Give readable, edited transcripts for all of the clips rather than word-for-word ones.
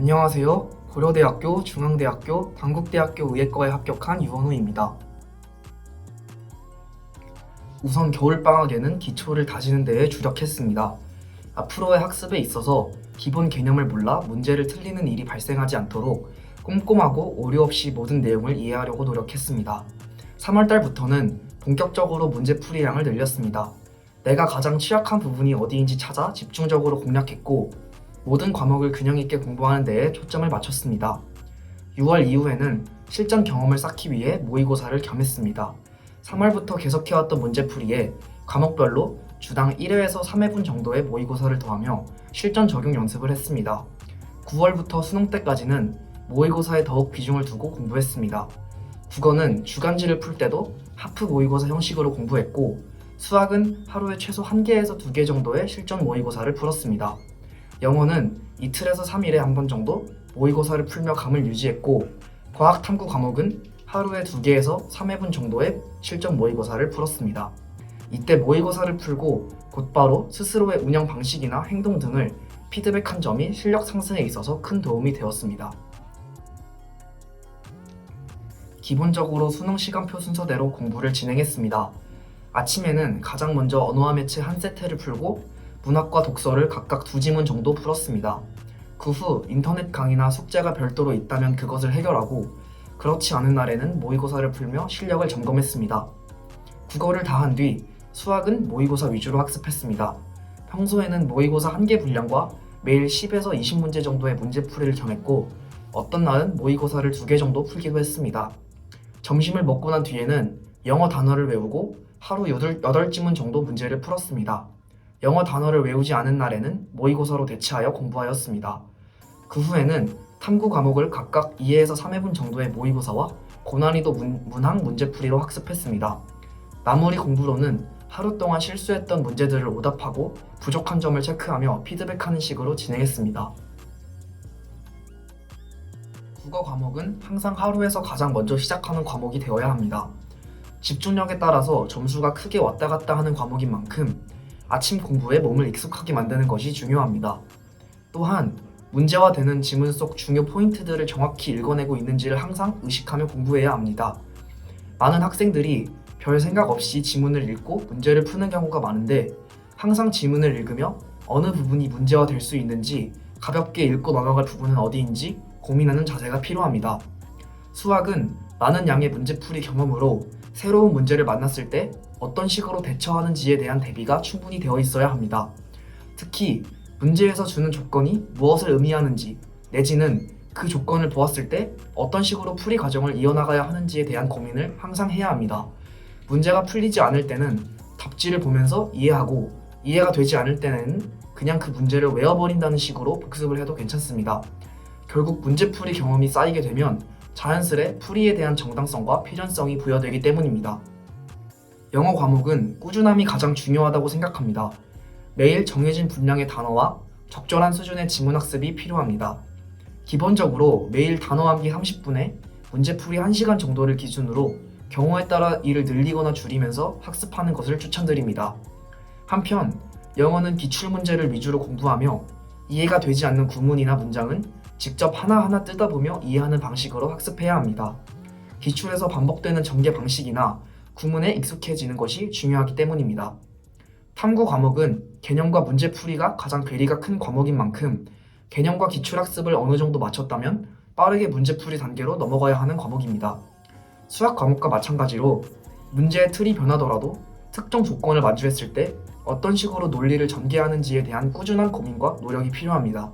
안녕하세요. 고려대학교, 중앙대학교, 단국대학교 의예과에 합격한 유원우입니다. 우선 겨울방학에는 기초를 다지는 데에 주력했습니다. 앞으로의 학습에 있어서 기본 개념을 몰라 문제를 틀리는 일이 발생하지 않도록 꼼꼼하고 오류 없이 모든 내용을 이해하려고 노력했습니다. 3월달부터는 본격적으로 문제풀이량을 늘렸습니다. 내가 가장 취약한 부분이 어디인지 찾아 집중적으로 공략했고 모든 과목을 균형 있게 공부하는 데에 초점을 맞췄습니다. 6월 이후에는 실전 경험을 쌓기 위해 모의고사를 겸했습니다. 3월부터 계속해왔던 문제풀이에 과목별로 주당 1회에서 3회분 정도의 모의고사를 더하며 실전 적용 연습을 했습니다. 9월부터 수능 때까지는 모의고사에 더욱 비중을 두고 공부했습니다. 국어는 주간지를 풀 때도 하프 모의고사 형식으로 공부했고 수학은 하루에 최소 1개에서 2개 정도의 실전 모의고사를 풀었습니다. 영어는 이틀에서 3일에 한 번 정도 모의고사를 풀며 감을 유지했고 과학 탐구 과목은 하루에 2개에서 3회분 정도의 실전 모의고사를 풀었습니다. 이때 모의고사를 풀고 곧바로 스스로의 운영 방식이나 행동 등을 피드백한 점이 실력 상승에 있어서 큰 도움이 되었습니다. 기본적으로 수능 시간표 순서대로 공부를 진행했습니다. 아침에는 가장 먼저 언어와 매체 한 세트를 풀고 문학과 독서를 각각 2지문 정도 풀었습니다. 그 후 인터넷 강의나 숙제가 별도로 있다면 그것을 해결하고 그렇지 않은 날에는 모의고사를 풀며 실력을 점검했습니다. 국어를 다 한 뒤 수학은 모의고사 위주로 학습했습니다. 평소에는 모의고사 1개 분량과 매일 10에서 20문제 정도의 문제풀이를 겸했고 어떤 날은 모의고사를 2개 정도 풀기도 했습니다. 점심을 먹고 난 뒤에는 영어 단어를 외우고 하루 8지문 정도 문제를 풀었습니다. 영어 단어를 외우지 않은 날에는 모의고사로 대체하여 공부하였습니다. 그 후에는 탐구 과목을 각각 2회에서 3회분 정도의 모의고사와 고난이도 문항 문제풀이로 학습했습니다. 마무리 공부로는 하루 동안 실수했던 문제들을 오답하고 부족한 점을 체크하며 피드백하는 식으로 진행했습니다. 국어 과목은 항상 하루에서 가장 먼저 시작하는 과목이 되어야 합니다. 집중력에 따라서 점수가 크게 왔다 갔다 하는 과목인 만큼 아침 공부에 몸을 익숙하게 만드는 것이 중요합니다. 또한 문제화되는 지문 속 중요 포인트들을 정확히 읽어내고 있는지를 항상 의식하며 공부해야 합니다. 많은 학생들이 별 생각 없이 지문을 읽고 문제를 푸는 경우가 많은데 항상 지문을 읽으며 어느 부분이 문제화될 수 있는지 가볍게 읽고 넘어갈 부분은 어디인지 고민하는 자세가 필요합니다. 수학은 많은 양의 문제풀이 경험으로 새로운 문제를 만났을 때 어떤 식으로 대처하는지에 대한 대비가 충분히 되어 있어야 합니다. 특히 문제에서 주는 조건이 무엇을 의미하는지 내지는 그 조건을 보았을 때 어떤 식으로 풀이 과정을 이어나가야 하는지에 대한 고민을 항상 해야 합니다. 문제가 풀리지 않을 때는 답지를 보면서 이해하고 이해가 되지 않을 때는 그냥 그 문제를 외워버린다는 식으로 복습을 해도 괜찮습니다. 결국 문제풀이 경험이 쌓이게 되면 자연스레 풀이에 대한 정당성과 필연성이 부여되기 때문입니다. 영어 과목은 꾸준함이 가장 중요하다고 생각합니다. 매일 정해진 분량의 단어와 적절한 수준의 지문 학습이 필요합니다. 기본적으로 매일 단어 암기 30분에 문제풀이 1시간 정도를 기준으로 경우에 따라 이를 늘리거나 줄이면서 학습하는 것을 추천드립니다. 한편 영어는 기출문제를 위주로 공부하며 이해가 되지 않는 구문이나 문장은 직접 하나하나 뜯어보며 이해하는 방식으로 학습해야 합니다. 기출에서 반복되는 전개 방식이나 구문에 익숙해지는 것이 중요하기 때문입니다. 탐구 과목은 개념과 문제풀이가 가장 괴리가 큰 과목인 만큼 개념과 기출학습을 어느 정도 마쳤다면 빠르게 문제풀이 단계로 넘어가야 하는 과목입니다. 수학 과목과 마찬가지로 문제의 틀이 변하더라도 특정 조건을 마주했을 때 어떤 식으로 논리를 전개하는지에 대한 꾸준한 고민과 노력이 필요합니다.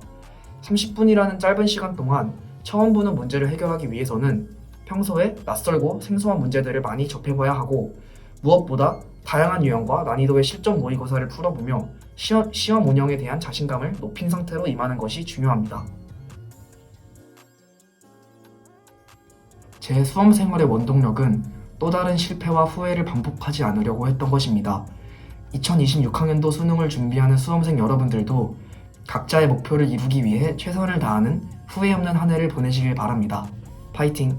30분이라는 짧은 시간 동안 처음 보는 문제를 해결하기 위해서는 평소에 낯설고 생소한 문제들을 많이 접해봐야 하고 무엇보다 다양한 유형과 난이도의 실전 모의고사를 풀어보며 시험 운영에 대한 자신감을 높인 상태로 임하는 것이 중요합니다. 제 수험 생활의 원동력은 또 다른 실패와 후회를 반복하지 않으려고 했던 것입니다. 2026학년도 수능을 준비하는 수험생 여러분들도 각자의 목표를 이루기 위해 최선을 다하는 후회 없는 한 해를 보내시길 바랍니다. 파이팅!